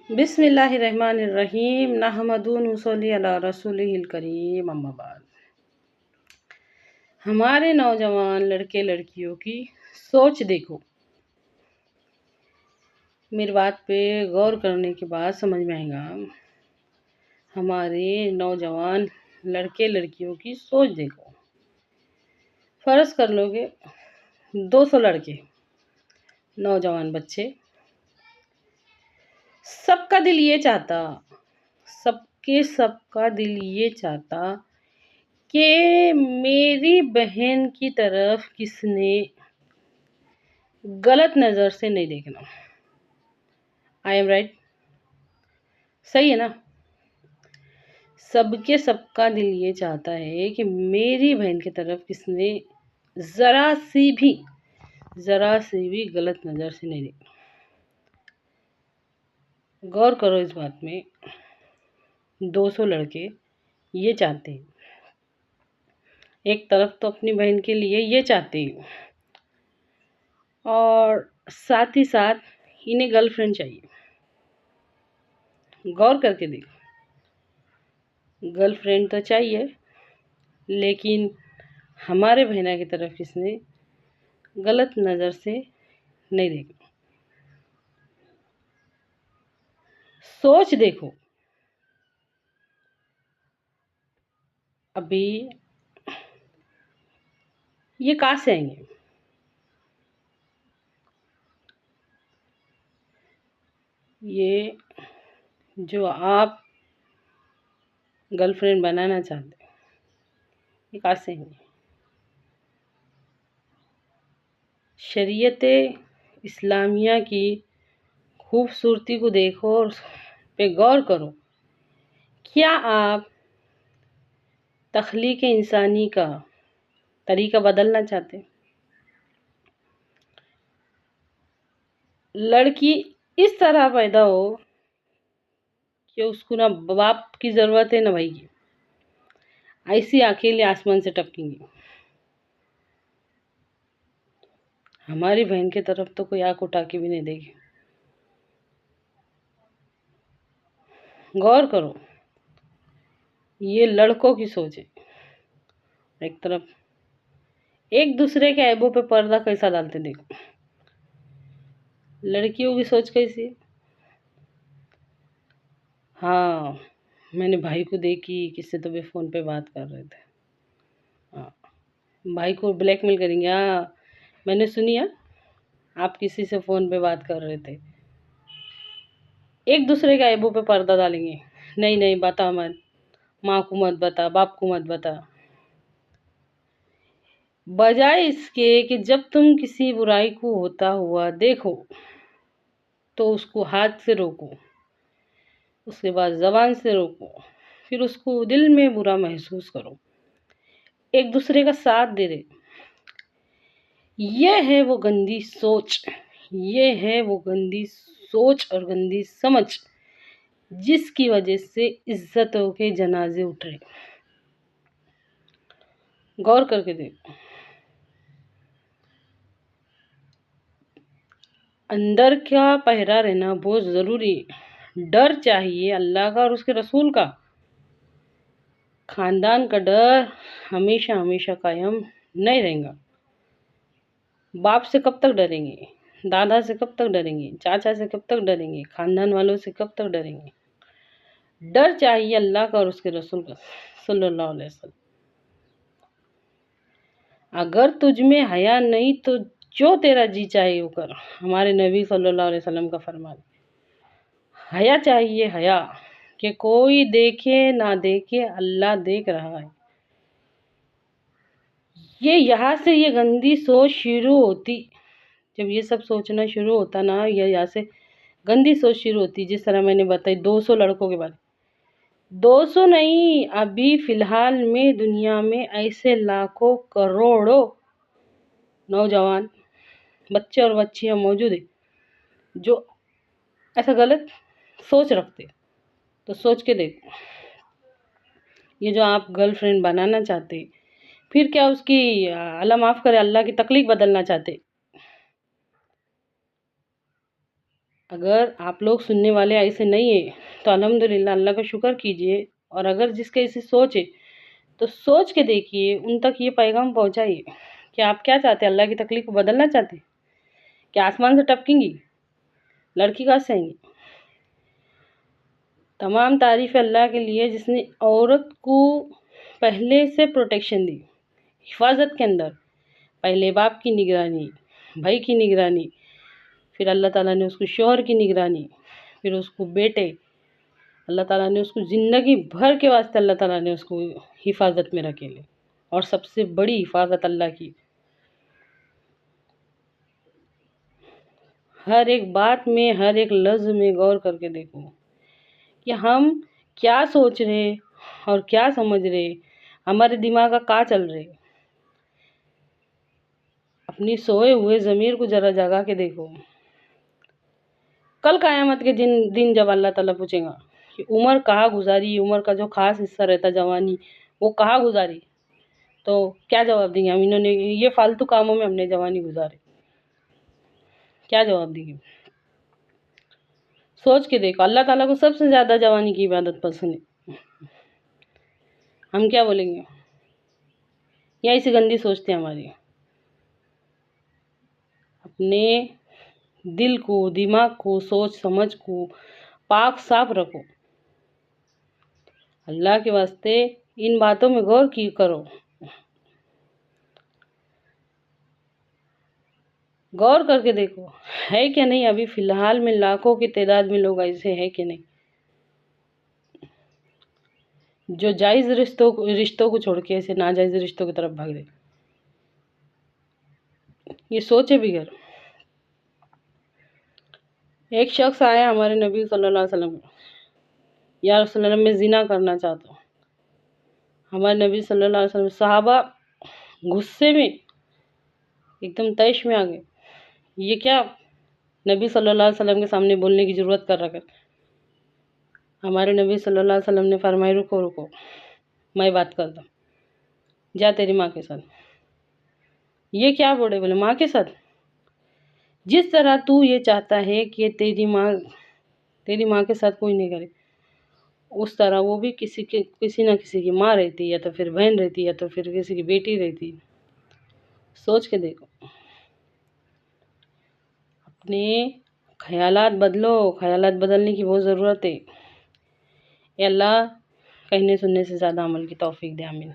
بسم اللہ الرحمن الرحیم نحمدہ ونصلی علی رسولہ الکریم اما بعد۔ ہمارے نوجوان لڑکے لڑکیوں کی سوچ دیکھو۔ میری بات پہ غور کرنے کے بعد سمجھ میں آئے گا۔ ہمارے نوجوان لڑکے لڑکیوں کی سوچ دیکھو۔ فرض کر لو کہ 200 لڑکے نوجوان بچے، سب کا دل یہ چاہتا، سب کا دل یہ چاہتا کہ میری بہن کی طرف کس نے غلط نظر سے نہیں دیکھنا۔ I am right? صحیح ہے نا؟ سب کا دل یہ چاہتا ہے کہ میری بہن کی طرف کس نے ذرا سی بھی غلط نظر سے نہیں دیکھنا۔ غور کرو اس بات میں، 200 لڑکے یہ چاہتے ہیں، ایک طرف تو اپنی بہن کے لیے یہ چاہتے ہیں اور ساتھ ہی ساتھ انہیں گرل فرینڈ چاہیے۔ غور کر کے دیکھو، گرل فرینڈ تو چاہیے لیکن ہمارے بہنا کی طرف کس نے غلط نظر سے نہیں دیکھنا۔ سوچ دیکھو، ابھی یہ کہاں سے آئیں گے؟ یہ جو آپ گرل فرینڈ بنانا چاہتے ہیں، یہ کہاں سے آئیں گے؟ شریعت اسلامیہ کی خوبصورتی کو دیکھو اور اس پہ غور کرو۔ کیا آپ تخلیق انسانی کا طریقہ بدلنا چاہتے ہیں؟ لڑکی اس طرح پیدا ہو کہ اس کو نہ باپ کی ضرورت ہے نہ بھائی کی، ایسی اکیلے آسمان سے ٹپکیں گی۔ ہماری بہن کی طرف تو کوئی آنکھ اٹھا کے بھی نہیں دیکھے۔ غور کرو، یہ لڑکوں کی سوچ ہے۔ ایک طرف ایک دوسرے کے عیبوں پہ پردہ کیسا ڈالتے دیکھو۔ لڑکیوں کی سوچ کیسی ہے؟ ہاں، میں نے بھائی کو دیکھی کس سے تو وہ فون پہ بات کر رہے تھے، بھائی کو بلیک میل کریں گے۔ ہاں، میں نے سنی ہے آپ کسی سے فون پہ بات کر رہے تھے۔ ایک دوسرے کے عیبوں پہ پردہ ڈالیں گے، نہیں بتا مت، ماں کو مت بتا، باپ کو مت بتا۔ بجائے اس کے کہ جب تم کسی برائی کو ہوتا ہوا دیکھو تو اس کو ہاتھ سے روکو، اس کے بعد زبان سے روکو، پھر اس کو دل میں برا محسوس کرو، ایک دوسرے کا ساتھ دے رہے۔ یہ ہے وہ گندی سوچ اور گندی سمجھ جس کی وجہ سے عزتوں کے جنازے اٹھ رہے۔ غور کر کے دیکھو، اندر کا پہرا رہنا بہت ضروری ہے۔ ڈر چاہیے اللہ کا اور اس کے رسول کا۔ خاندان کا ڈر ہمیشہ قائم نہیں رہے گا۔ باپ سے کب تک ڈریں گے؟ دادا سے کب تک ڈریں گے؟ چاچا سے کب تک ڈریں گے؟ خاندان والوں سے کب تک ڈریں گے؟ ڈر چاہیے اللہ کا اور اس کے رسول کا صلی اللہ علیہ وسلم۔ اگر تجھ میں حیا نہیں تو جو تیرا جی چاہے وہ کر، ہمارے نبی صلی اللہ علیہ وسلم کا فرمان۔ حیا چاہیے، حیا کہ کوئی دیکھے نہ دیکھے اللہ دیکھ رہا ہے۔ یہاں سے یہ گندی سوچ شروع ہوتی، جب یہ سب سوچنا شروع ہوتا نا، یہاں سے گندی سوچ شروع ہوتی۔ جس طرح میں نے بتائی 200 لڑکوں کے بارے، 200 نہیں، ابھی فی الحال میں دنیا میں ایسے لاکھوں کروڑوں نوجوان بچے اور بچیاں موجود ہیں جو ایسا غلط سوچ رکھتے۔ تو سوچ کے دیکھو، یہ جو آپ گرل فرینڈ بنانا چاہتے، پھر کیا اس کی اللہ معاف کرے اللہ کی تخلیق بدلنا چاہتے؟ اگر آپ لوگ سننے والے ایسے نہیں ہیں تو الحمدللہ اللہ کا شکر کیجئے، اور اگر جس کے ایسی سوچ ہے تو سوچ کے دیکھیے، ان تک یہ پیغام پہنچائیے کہ آپ کیا چاہتے ہیں، اللہ کی تکلیف کو بدلنا چاہتے ہیں؟ کیا آسمان سے ٹپکیں گی؟ لڑکی کہاں سے آئیں گی؟ تمام تعریف اللہ کے لیے جس نے عورت کو پہلے سے پروٹیکشن دی، حفاظت کے اندر، پہلے باپ کی نگرانی، بھائی کی نگرانی، پھر اللہ تعالیٰ نے اس کو شوہر کی نگرانی، پھر اس کو بیٹے، اللہ تعالیٰ نے اس کو زندگی بھر کے واسطے اللہ تعالیٰ نے اس کو حفاظت میں رکھے لے، اور سب سے بڑی حفاظت اللہ کی۔ ہر ایک بات میں، ہر ایک لفظ میں غور کر کے دیکھو کہ ہم کیا سوچ رہے اور کیا سمجھ رہے، ہمارے دماغ کا چل رہے۔ اپنی سوئے ہوئے ضمیر کو ذرا جگا کے دیکھو۔ کل قیامت کے دن جب اللہ تعالیٰ پوچھے گا کہ عمر کہاں گزاری، عمر کا جو خاص حصہ رہتا جوانی، وہ کہاں گزاری، تو کیا جواب دیں گے ہم؟ انہوں نے یہ فالتو کاموں میں ہم نے جوانی گزارے، کیا جواب دیں گے؟ سوچ کے دیکھو، اللہ تعالیٰ کو سب سے زیادہ جوانی کی عبادت پسند ہے، ہم کیا بولیں گے؟ یا ایسی گندی سوچتے ہیں ہماری؟ اپنے دل کو، دماغ کو، سوچ سمجھ کو پاک صاف رکھو، اللہ کے واسطے ان باتوں میں غور کرو، غور کر کے دیکھو ہے کہ نہیں۔ ابھی فی الحال میں لاکھوں کی تعداد میں لوگ ایسے ہیں کہ نہیں جو جائز رشتوں کو چھوڑ کے ایسے ناجائز رشتوں کی طرف بھاگ رہے۔ یہ سوچے بغیر۔ ایک شخص آیا ہمارے نبی صلی اللہ علیہ وسلم، یا رسول اللہ میں زنا کرنا چاہتا ہوں۔ ہمارے نبی صلی اللہ علیہ وسلم، صحابہ غصے میں ایک دم طیش میں آ گئے، یہ کیا نبی صلی اللہ علیہ وسلم کے سامنے بولنے کی ضرورت کر رکھا۔ ہمارے نبی صلی اللہ علیہ وسلم نے فرمایا رکو رکو، میں بات کرتا ہوں، جا تیری ماں کے ساتھ۔ یہ کیا بولے؟ ماں کے ساتھ؟ جس طرح تو یہ چاہتا ہے کہ تیری ماں کے ساتھ کوئی نہیں کرے، اس طرح وہ بھی کسی نہ کسی کی ماں رہتی، یا تو پھر بہن رہتی، یا تو پھر کسی کی بیٹی رہتی۔ سوچ کے دیکھو، اپنے خیالات بدلو، خیالات بدلنے کی بہت ضرورت ہے۔ اے اللہ کہنے سننے سے زیادہ عمل کی توفیق دے، آمین۔